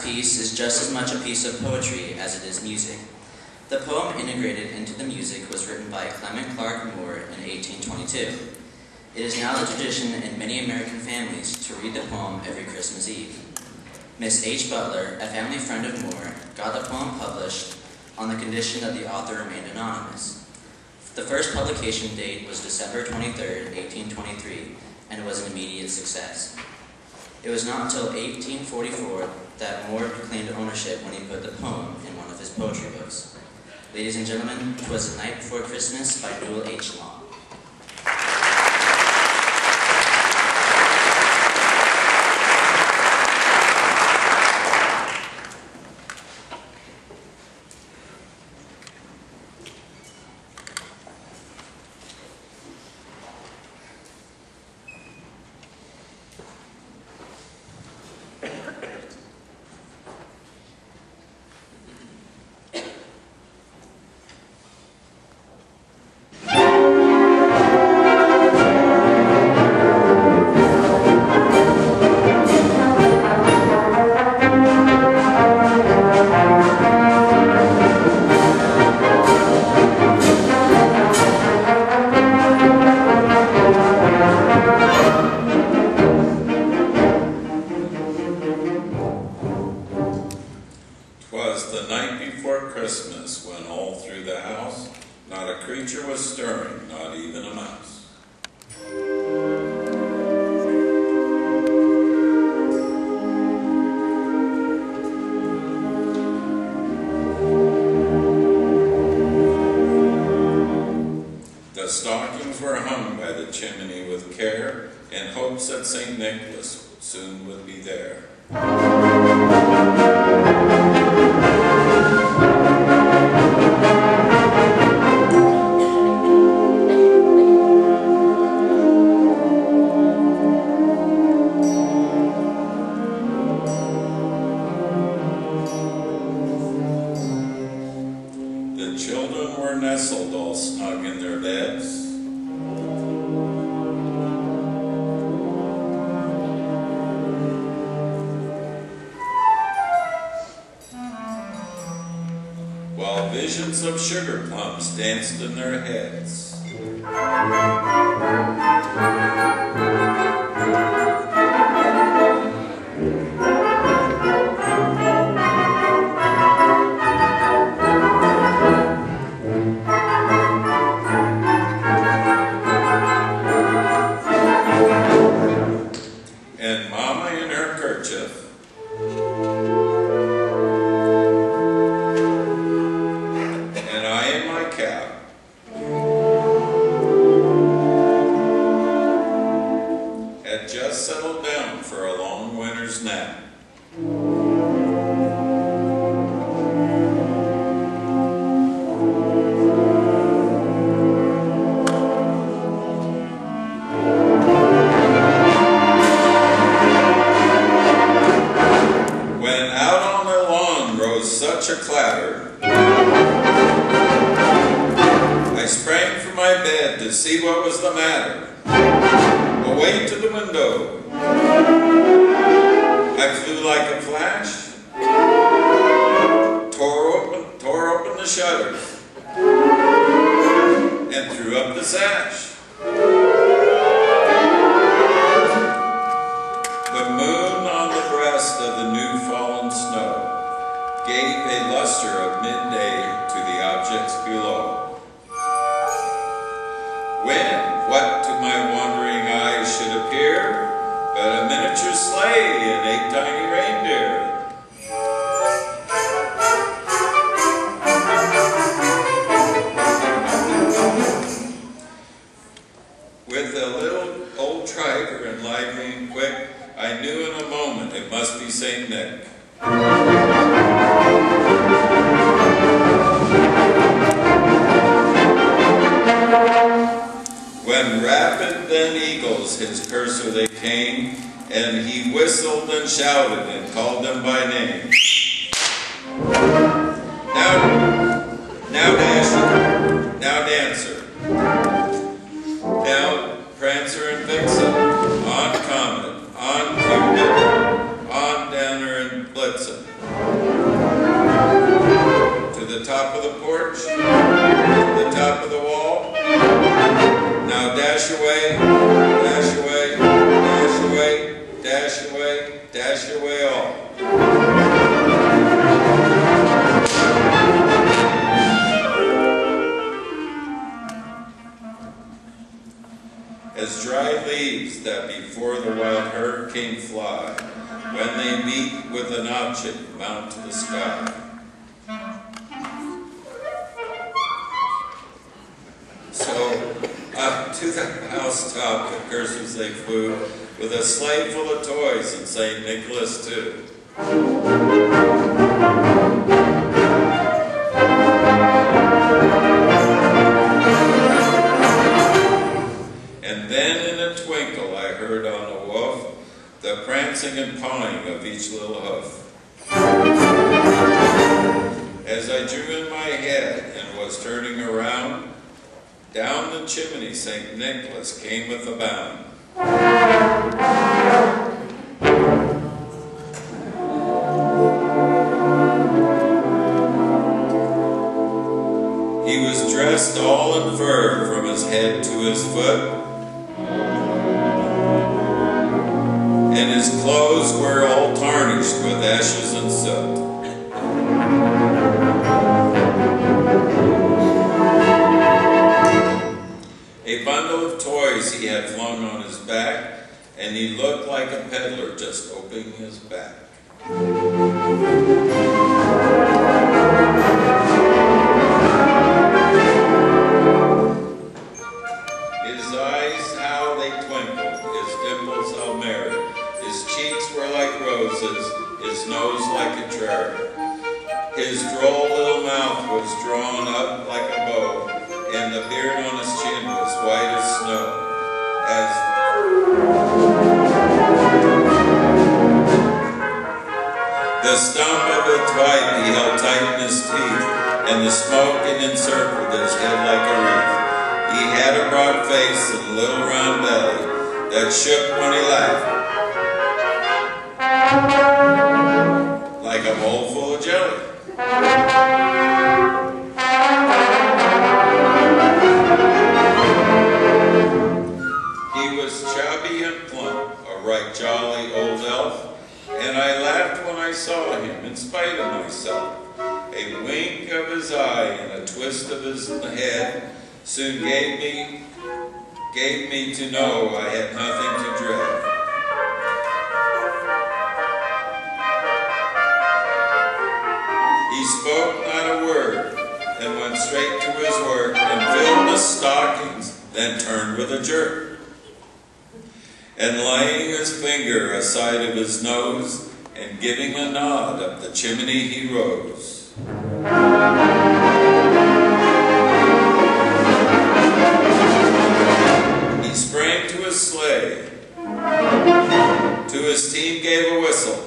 piece is just as much a piece of poetry as it is music. The poem integrated into the music was written by Clement Clark Moore in 1822. It is now the tradition in many American families to read the poem every Christmas Eve. Miss H. Butler, a family friend of Moore, got the poem published on the condition that the author remained anonymous. The first publication date was December 23, 1823, and was an immediate success. It was not until 1844 that Moore claimed ownership when he put the poem in one of his poetry books. Ladies and gentlemen, "'Twas the Night Before Christmas" by Newell H. Long. Visions of sugar plums danced in their heads. And Mama in her kerchief settled down for a long winter's nap. When out on the lawn rose such a clatter, I sprang from my bed to see what was the matter. Away to the window, I flew like a flash, tore open the shutters, and threw up the sash. The moon on the breast of the new fallen snow gave a luster of midday to the objects below. When, what to my wandering eyes should appear, but a miniature sleigh and 8 tiny reindeer. With a little old driver and lively and quick, I knew in a moment it must be St. Nick. When rapid then eagles his purser they came, and he whistled and shouted and called them by name. Now Dasher, now Dancer, now Prancer and Vixen, on Comet, on Cupid, on Dancer and Blitzen. Dash away, dash away, dash away, dash away, dash away all. As dry leaves that before the wild hurricane fly, when they meet with an object mount to the sky. So up to the housetop the cursors they flew, with a sleigh full of toys and St. Nicholas too. And then in a twinkle I heard on a woof the prancing and pawing of each little hoof. As I drew in my head and was turning around, down the chimney St. Nicholas came with a bound. He was dressed all in fur from his head to his foot, and his clothes were all tarnished with ashes and soot. A bundle of toys he had flung on his back, and he looked like a peddler just opening his back. His eyes, how they twinkled, his dimples how merry, his cheeks were like roses, his nose like a cherry. His droll little mouth was drawn up like a bow, and the beard on his chin was white as snow. The stump of a pipe he held tight in his teeth, and the smoke encircled his head like a wreath. He had a broad face and a little round belly that shook when he laughed, like a bowl full of jelly. He was chubby and plump, a right jolly old elf, and I laughed when I saw him in spite of myself. A wink of his eye and a twist of his head soon gave me to know I had nothing to dread. He spoke not a word, and went straight to his work, and filled the stockings, then turned with a jerk. And laying his finger aside of his nose, and giving a nod up the chimney he rose. He sprang to his sleigh, to his team gave a whistle,